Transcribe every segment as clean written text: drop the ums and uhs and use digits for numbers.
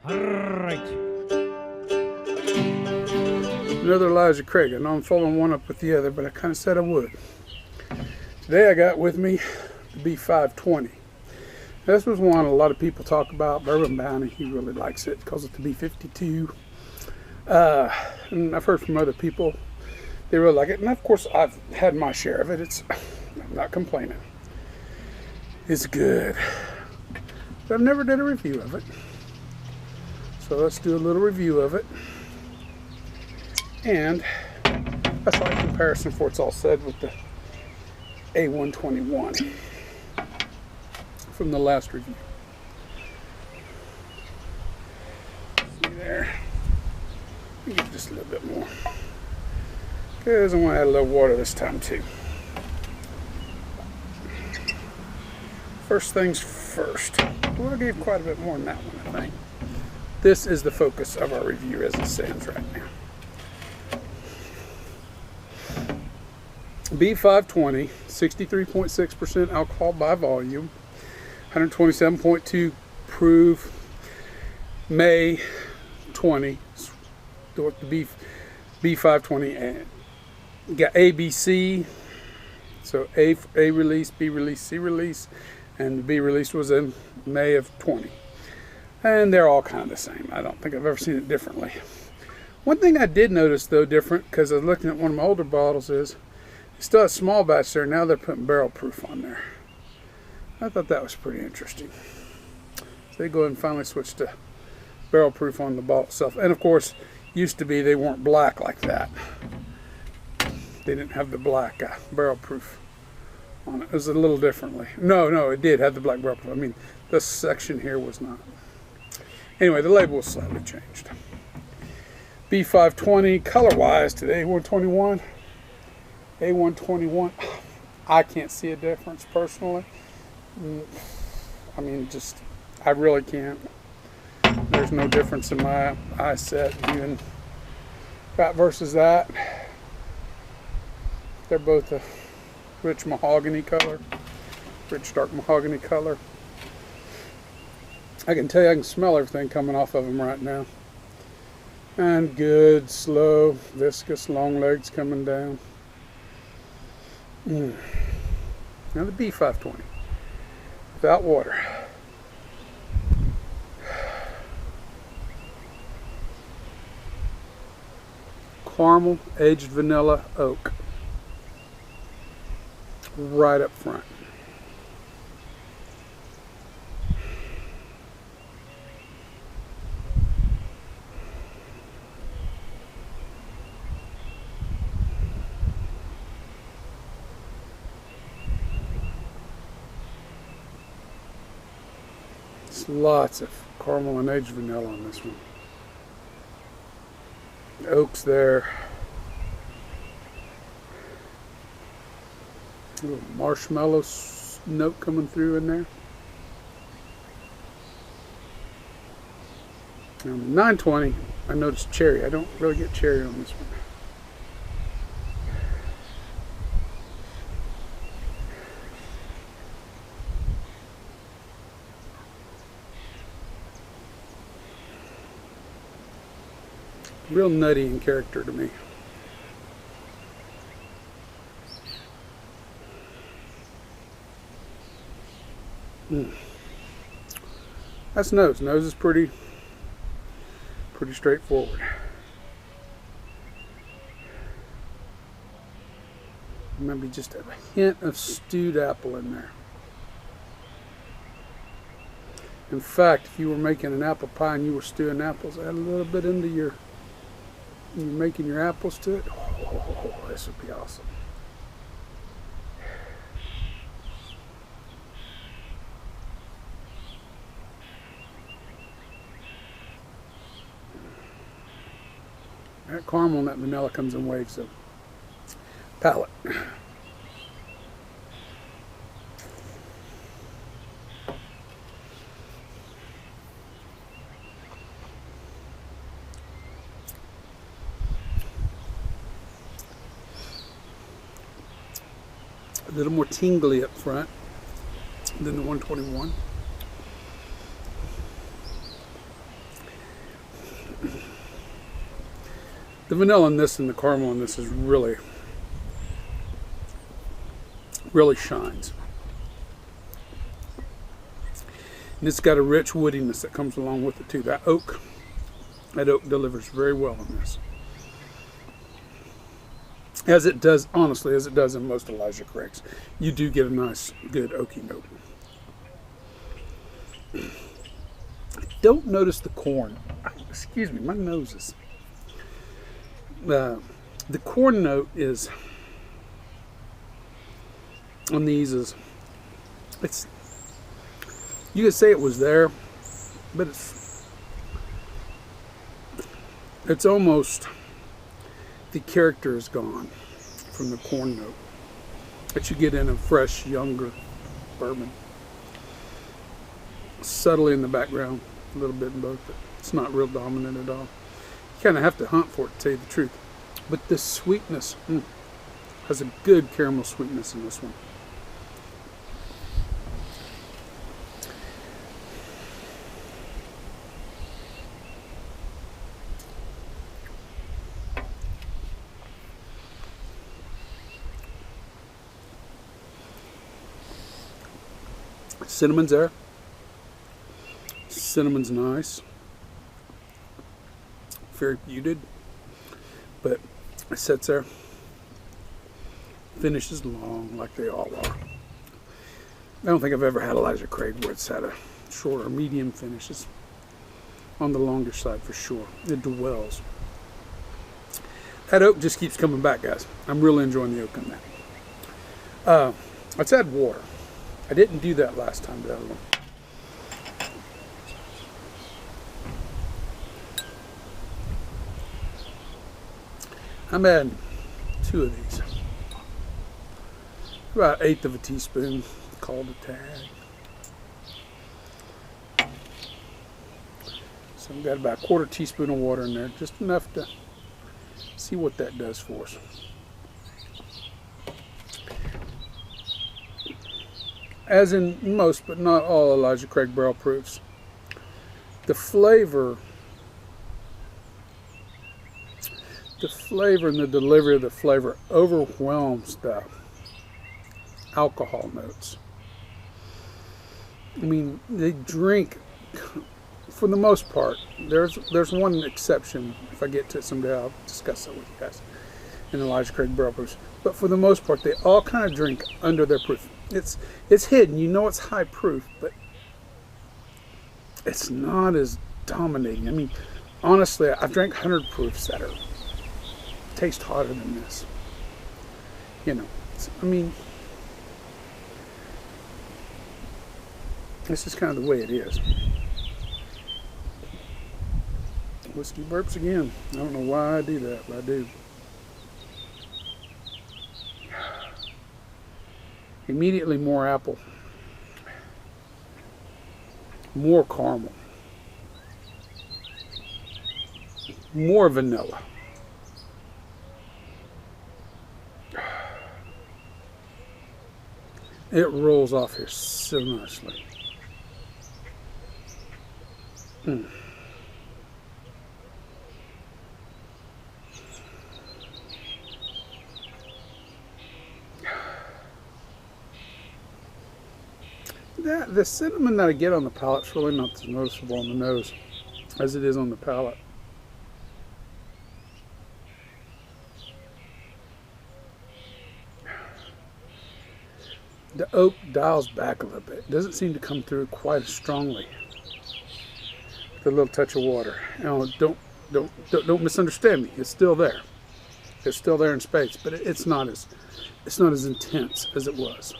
Alright. Another Elijah Craig. I know I'm following one up with the other, but I kind of said I would. Today I got with me the B520. This was one a lot of people talk about. Bourbon Bounty, he really likes it. Calls it the B52. And I've heard from other people they really like it. And of course I've had my share of it. I'm not complaining. It's good. But I've never did a review of it. So let's do a little review of it. And that's like comparison before it's all said with the A121 from the last review. See there? Let me get just a little bit more. Because I want to add a little water this time too. First things first. Well, I gave quite a bit more than that one, I think. This is the focus of our review as it stands right now. B520, 63.6% alcohol by volume, 127.2 proof, May 20. The B520 got ABC, so A release, B release, C release, and the B release was in May of 20. And they're all kind of the same. I don't think I've ever seen it differently. One thing I did notice though different, because I was looking at one of my older bottles, is still a small batch there. Now they're putting barrel proof on there. I thought that was pretty interesting. So they go ahead and finally switch to barrel proof on the bottle itself. And of course, used to be they weren't black like that. They didn't have the black barrel proof on it. It was a little differently. No, it did have the black barrel proof. I mean, this section here was not. Anyway, the label was slightly changed. B520, color-wise, to the A121. A121, I can't see a difference personally. I mean, I really can't. There's no difference in my eye set, even that versus that. They're both a rich mahogany color, rich dark mahogany color. I can tell you, I can smell everything coming off of them right now. And good, slow, viscous, long legs coming down. Now the B520, without water. Caramel, aged vanilla, oak. Right up front. Lots of caramel and aged vanilla on this one. The oak's there. A little marshmallow note coming through in there. Now, 920, I noticed cherry. I don't really get cherry on this one. Real nutty in character to me. That's nose. Nose is pretty straightforward. Maybe just a hint of stewed apple in there. In fact, if you were making an apple pie and you were stewing apples, add a little bit into you're making your apples to it. Oh, this would be awesome. That caramel and that vanilla comes in waves of palate. A little more tingly up front than the 121. The vanilla in this and the caramel in this is really, really shines. And it's got a rich woodiness that comes along with it too. That oak delivers very well in this. As it does, honestly, as it does in most Elijah Craig's. You do get a nice, good oaky note. Don't notice the corn. Excuse me, my nose is... the corn note is... on these is... it's... you could say it was there, but it's almost... the character is gone from the corn note that you get in a fresh, younger bourbon. Subtly in the background, a little bit in both, but it's not real dominant at all. You kind of have to hunt for it, to tell you the truth. But this sweetness has a good caramel sweetness in this one. Cinnamon's there. Cinnamon's nice. Very muted. But it sits there. Finishes long like they all are. I don't think I've ever had Elijah Craig where it's had a short or medium finish. It's on the longer side for sure. It dwells. That oak just keeps coming back, guys. I'm really enjoying the oak on that. Let's add water. I didn't do that last time, but I'm adding 2 of these. About 1/8 of a teaspoon, called a tag. So I've got about 1/4 teaspoon of water in there, just enough to see what that does for us. As in most, but not all Elijah Craig barrel proofs, the flavor and the delivery of the flavor overwhelms the alcohol notes. I mean, they drink, for the most part. There's one exception. If I get to it someday, I'll discuss it with you guys in Elijah Craig barrel proofs. But for the most part, they all kind of drink under their proof. It's hidden. You know it's high proof, but it's not as dominating. I mean, honestly, I've drank 100 proofs that taste hotter than this. You know, I mean, this is kind of the way it is. Whiskey burps again. I don't know why I do that, but I do. Immediately more apple, more caramel, more vanilla. It rolls off here so nicely. The cinnamon that I get on the palate is really not as noticeable on the nose as it is on the palate. The oak dials back a little bit. It doesn't seem to come through quite as strongly. With a little touch of water. Now, don't misunderstand me. It's still there. It's still there in spades, but it's not as intense as it was.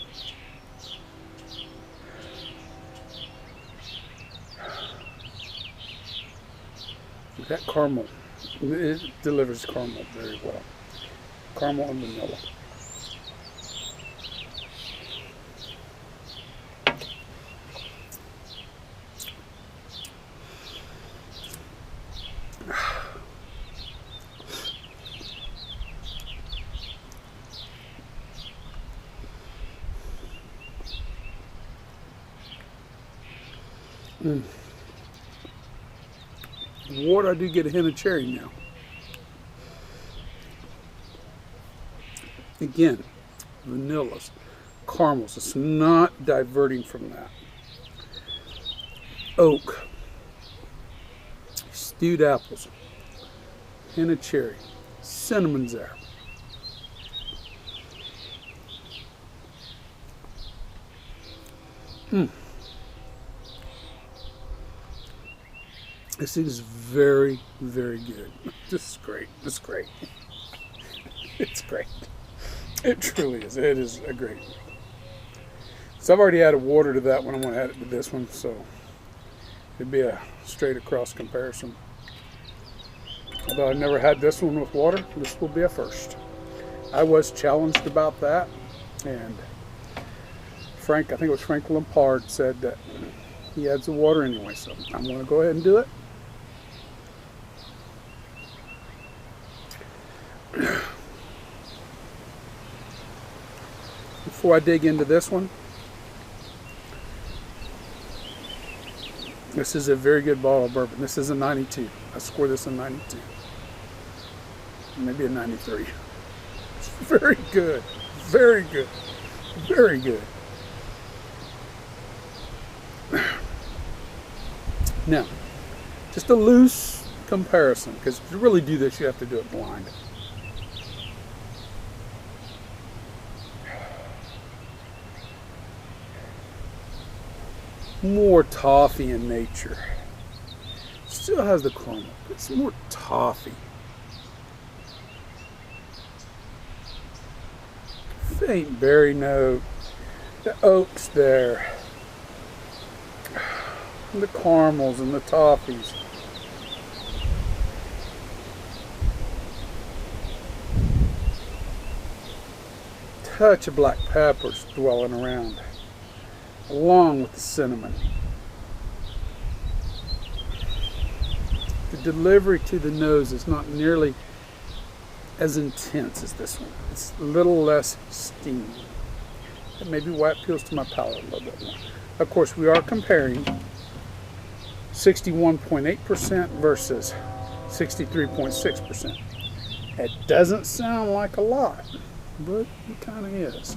That caramel, it delivers caramel very well. Caramel and vanilla. Water, I do get a hint of cherry now. Again, vanillas, caramels. It's not diverting from that. Oak, stewed apples, and a cherry. Cinnamon's there. This is very, very good. This is great. It's great. It's great. It truly is. It is a great one. So I've already added water to that one. I'm going to add it to this one. So it'd be a straight across comparison. Although I've never had this one with water, this will be a first. I was challenged about that. And Frank, I think it was Frank Lampard, said that he adds the water anyway. So I'm going to go ahead and do it. Before I dig into this one, this is a very good bottle of bourbon. This is a 92. I score this a 92. Maybe a 93. It's very good. Very good. Very good. Now, just a loose comparison, because to really do this, you have to do it blind. More toffee in nature. Still has the caramel, but it's more toffee. Faint berry note. The oak's there. And the caramels and the toffees. Touch of black peppers dwelling around, along with the cinnamon. The delivery to the nose is not nearly as intense as this one. It's a little less steamy. That may be why it appeals to my palate a little bit more. Of course, we are comparing 61.8% versus 63.6%. It doesn't sound like a lot, but it kind of is.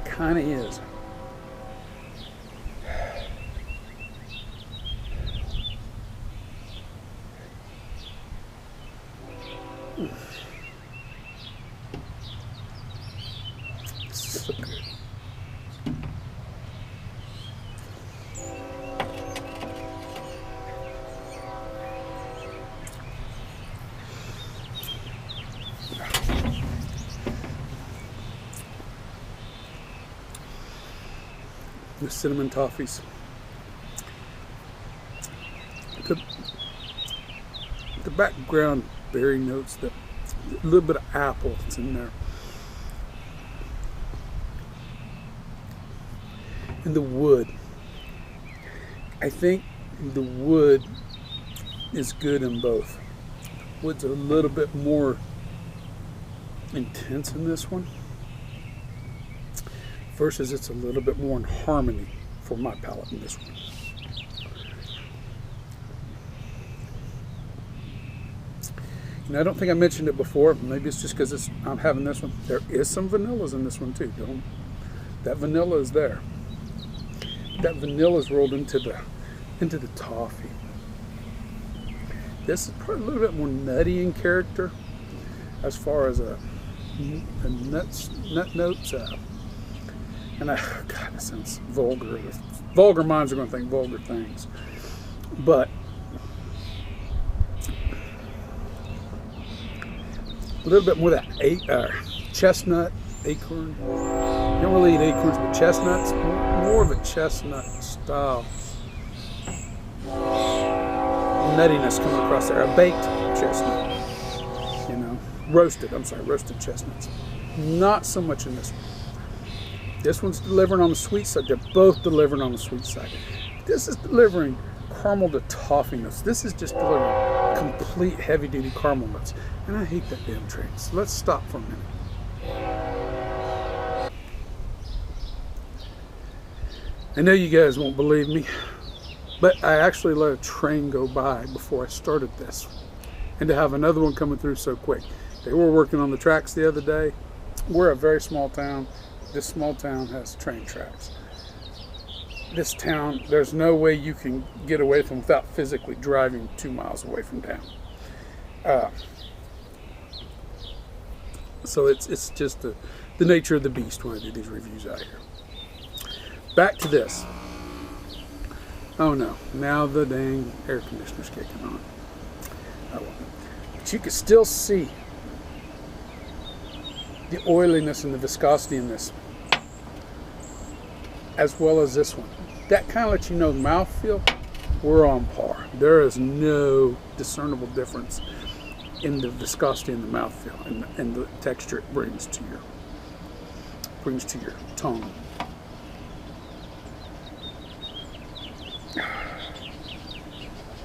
Kind of is. So good. The cinnamon toffees. The background berry notes, the little bit of apple that's in there. And the wood. I think the wood is good in both. Wood's a little bit more intense in this one, versus it's a little bit more in harmony for my palate in this one. And I don't think I mentioned it before. Maybe it's just because I'm having this one. There is some vanillas in this one too. That vanilla is there. That vanilla is rolled into the toffee. This is probably a little bit more nutty in character, as far as a nut notes. And God, that sounds vulgar. Vulgar minds are going to think vulgar things, but a little bit more of that chestnut, acorn. You don't really eat acorns, but chestnuts, more of a chestnut style nuttiness coming across there. A baked chestnut, roasted chestnuts. Not so much in this one. This one's delivering on the sweet side. They're both delivering on the sweet side. This is delivering caramel to toffee notes. This is just delivering complete heavy-duty caramel notes. And I hate that damn train. So let's stop for a minute. I know you guys won't believe me, but I actually let a train go by before I started this. And to have another one coming through so quick. They were working on the tracks the other day. We're a very small town. This small town has train tracks. This town, there's no way you can get away from without physically driving 2 miles away from town. So it's just the nature of the beast when I do these reviews out here. Back to this. Oh no, now the dang air conditioner's kicking on. Oh, well. But you can still see the oiliness and the viscosity in this, as well as this one. That kind of lets you know the mouthfeel, we're on par. There is no discernible difference in the viscosity and the mouthfeel and the texture it brings to your tongue.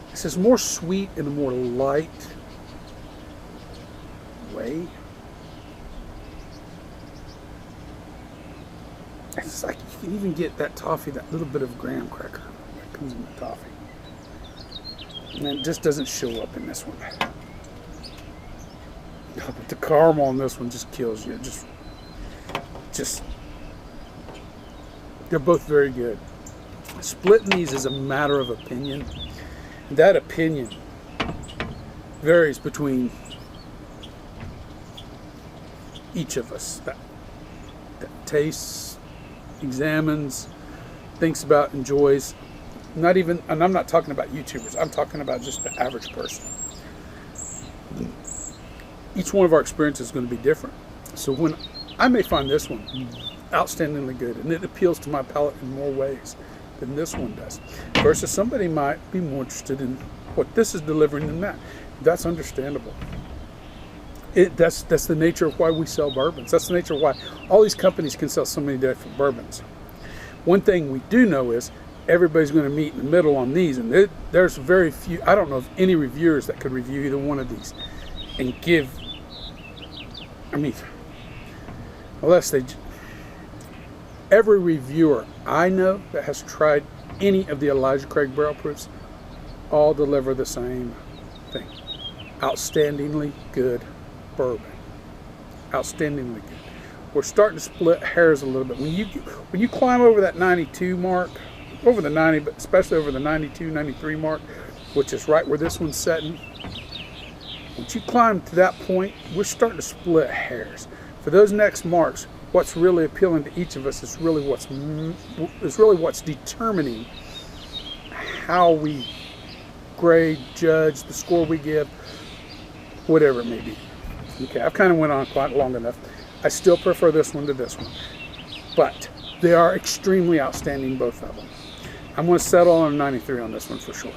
This is more sweet in a more light way. It's like you can even get that toffee, that little bit of graham cracker that comes in the toffee. And it just doesn't show up in this one. But the caramel on this one just kills you. Just they're both very good. Splitting these is a matter of opinion. That opinion varies between each of us. That tastes, examines, thinks about, enjoys. Not even, and I'm not talking about YouTubers. I'm talking about just the average person. Each one of our experiences is going to be different. So when I may find this one outstandingly good, and it appeals to my palate in more ways than this one does, versus somebody might be more interested in what this is delivering than that. That's understandable. That's the nature of why we sell bourbons. That's the nature of why all these companies can sell so many different bourbons. One thing we do know is everybody's going to meet in the middle on these, and there's very few. I don't know of any reviewers that could review either one of these and give. I mean, unless they. Every reviewer I know that has tried any of the Elijah Craig barrel proofs all deliver the same thing. Outstandingly good bourbon. Outstandingly good. We're starting to split hairs a little bit. When you climb over that 92 mark, over the 90, but especially over the 92, 93 mark, which is right where this one's setting, once you climb to that point, we're starting to split hairs. For those next marks, what's really appealing to each of us is really what's determining how we grade, judge, the score we give, whatever it may be. Okay, I've kind of went on quite long enough. I still prefer this one to this one, but they are extremely outstanding, both of them. I'm going to settle on a 93 on this one for sure.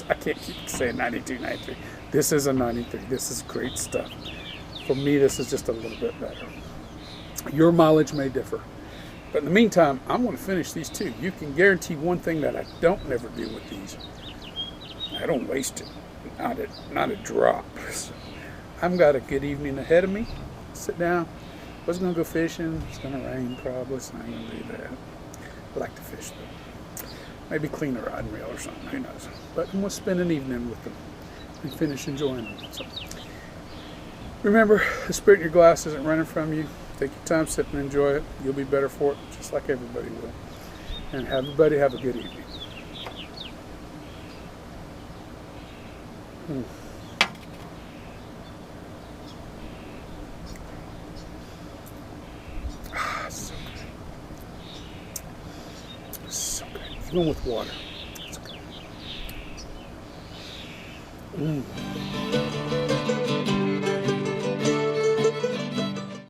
I can't keep saying 92, 93. This is a 93. This is great stuff. For me, this is just a little bit better. Your mileage may differ. But in the meantime, I'm going to finish these two. You can guarantee one thing that I don't never do with these. I don't waste it. Not a drop. So I've got a good evening ahead of me. Sit down. I was going to go fishing. It's going to rain probably, so I ain't going to do that. I like to fish though. Maybe clean a rod and reel or something. Who knows? But I'm going to spend an evening with them and finish enjoying them. So remember, the spirit in your glass isn't running from you. Take your time, sip and enjoy it. You'll be better for it, just like everybody will. And everybody have a good evening. So good. So good. Even with water. It's good.